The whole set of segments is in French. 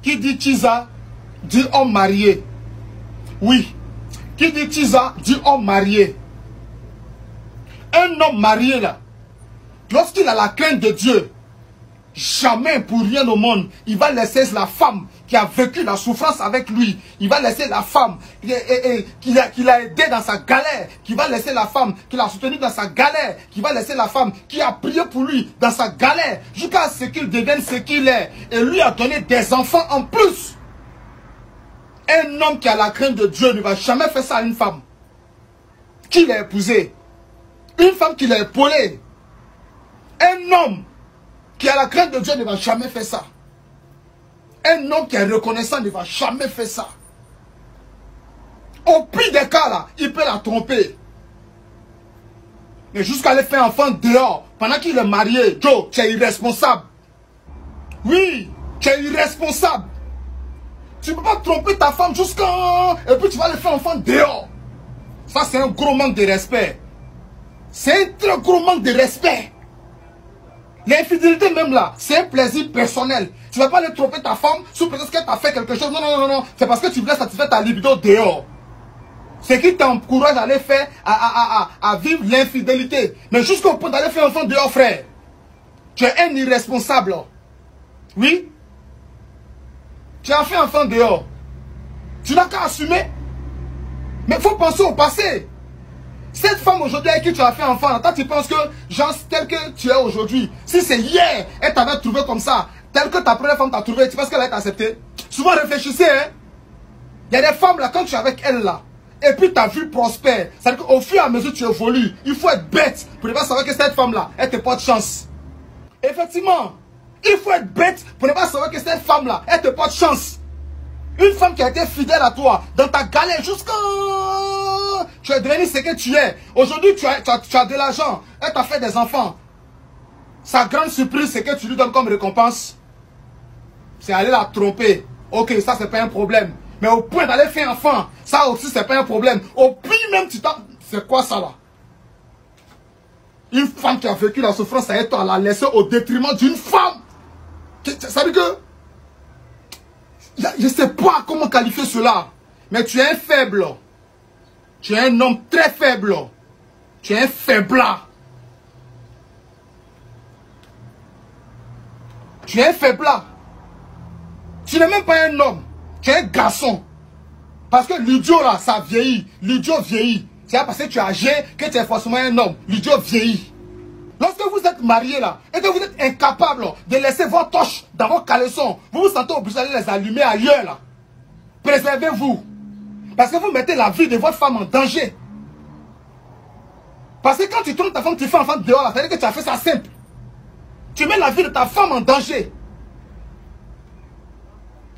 Qui dit Tisa, dit homme marié. Oui. Qui dit Tisa, dit homme marié. Un homme marié là, lorsqu'il a la crainte de Dieu, jamais pour rien au monde, il va laisser la femme qui a vécu la souffrance avec lui. Il va laisser la femme qui l'a aidé dans sa galère. Qui va laisser la femme qui l'a soutenu dans sa galère. Qui va laisser la femme qui a prié pour lui dans sa galère. Jusqu'à ce qu'il devienne ce qu'il est. Et lui a donné des enfants en plus. Un homme qui a la crainte de Dieu ne va jamais faire ça à une femme qui l'a épousée. Une femme qui l'a épaulée. Un homme qui a la crainte de Dieu ne va jamais faire ça. Un homme qui est reconnaissant ne va jamais faire ça. Au pire des cas, là, il peut la tromper. Mais jusqu'à aller faire enfant dehors, pendant qu'il est marié, Joe, tu es irresponsable. Oui, tu es irresponsable. Tu ne peux pas tromper ta femme jusqu'à... Et puis tu vas aller faire enfant dehors. Ça, c'est un gros manque de respect. C'est un très gros manque de respect. L'infidélité même là, c'est un plaisir personnel. Tu ne vas pas aller tromper ta femme sous prétexte qu'elle t'a fait quelque chose. Non, non, non, non. C'est parce que tu voulais satisfaire ta libido dehors. C'est qui t'encourage à aller faire, à vivre l'infidélité. Mais jusqu'au point d'aller faire enfant dehors, frère. Tu es un irresponsable. Oui. Tu as fait enfant dehors. Tu n'as qu'à assumer. Mais il faut penser au passé. Cette femme aujourd'hui avec qui tu as fait enfant, toi tu penses que, genre, tel que tu es aujourd'hui, si c'est hier, elle t'avait trouvé comme ça, tel que ta première femme t'a trouvé, tu penses qu'elle va t'accepter? Souvent réfléchissez, hein. Il y a des femmes là, quand tu es avec elle là, et puis ta vie prospère, c'est-à-dire qu'au fur et à mesure que tu évolues, il faut être bête pour ne pas savoir que cette femme là, elle te porte chance. Effectivement, il faut être bête pour ne pas savoir que cette femme là, elle te porte chance. Une femme qui a été fidèle à toi, dans ta galère, jusqu'à... Tu es devenu ce que tu es. Aujourd'hui, tu as de l'argent. Elle t'a fait des enfants. Sa grande surprise, c'est que tu lui donnes comme récompense. C'est aller la tromper. Ok, ça, c'est pas un problème. Mais au point d'aller faire enfant, ça aussi, c'est pas un problème. Au pire même, tu t'as... C'est quoi ça, là? Une femme qui a vécu la souffrance avec toi, la laisser au détriment d'une femme. Ça veut dire que... Je ne sais pas comment qualifier cela. Mais tu es un faible. Tu es un homme très faible. Tu es un faiblard. Tu es un faiblard. Tu n'es même pas un homme. Tu es un garçon. Parce que l'idiot là, ça vieillit. L'idiot vieillit. C'est pas parce que tu es âgé que tu es forcément un homme. L'idiot vieillit. Lorsque vous êtes marié là, et que vous êtes incapable de laisser vos torches dans vos caleçons, vous vous sentez obligé d'aller les allumer ailleurs là. Préservez-vous. Parce que vous mettez la vie de votre femme en danger. Parce que quand tu trompes ta femme, tu fais enfant dehors là, ça veut dire que tu as fait ça simple. Tu mets la vie de ta femme en danger.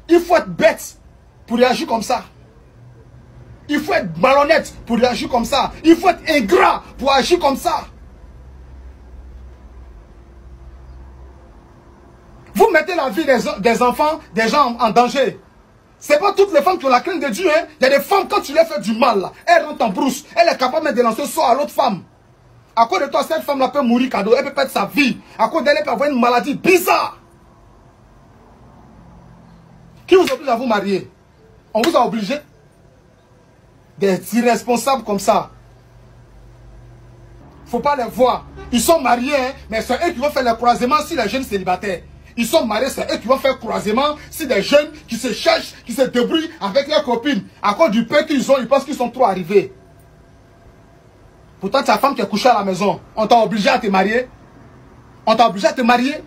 Il faut être bête pour réagir comme ça. Il faut être malhonnête pour réagir comme ça. Il faut être ingrat pour agir comme ça. Vous mettez la vie des enfants, des gens en danger. C'est pas toutes les femmes qui ont la crainte de Dieu. Hein? Il y a des femmes, quand tu leur fais du mal, là, elles rentrent en brousse. Elle est capable même de lancer le sort à l'autre femme. À cause de toi, cette femme-là peut mourir cadeau. Elle peut perdre sa vie. À cause d'elle, elle peut avoir une maladie bizarre. Qui vous oblige à vous marier? On vous a obligé? Des irresponsables comme ça. Faut pas les voir. Ils sont mariés, hein, mais c'est eux qui vont faire le croisement si les jeunes célibataires. Ils sont mariés, c'est eux qui vont faire croisement si des jeunes qui se cherchent, qui se débrouillent avec leurs copines. À cause du peu qu'ils ont, ils pensent qu'ils sont trop arrivés. Pourtant, ta femme qui est couchée à la maison, on t'a obligé à te marier. On t'a obligé à te marier.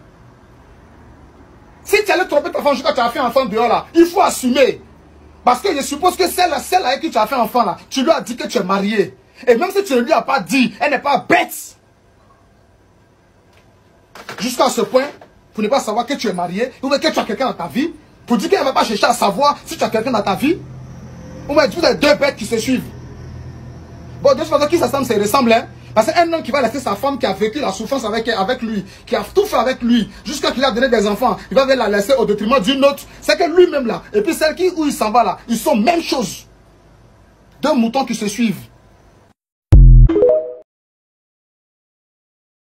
Si tu allais tromper ta femme quand tu as fait enfant dehors là, il faut assumer. Parce que je suppose que celle avec qui tu as fait enfant là, tu lui as dit que tu es marié. Et même si tu ne lui as pas dit, elle n'est pas bête. Jusqu'à ce point, pour ne pas savoir que tu es marié, ou que tu as quelqu'un dans ta vie, pour dire qu'elle ne va pas chercher à savoir si tu as quelqu'un dans ta vie, ou bien vous êtes deux bêtes qui se suivent. Bon, de toute façon, qui s'assemble, c'est ressemble, hein. Parce qu'un homme qui va laisser sa femme qui a vécu la souffrance avec lui, qui a tout fait avec lui, jusqu'à qu'il a donné des enfants, il va la laisser au détriment d'une autre. C'est que lui-même là, et puis celle où il s'en va là, ils sont même chose. Deux moutons qui se suivent.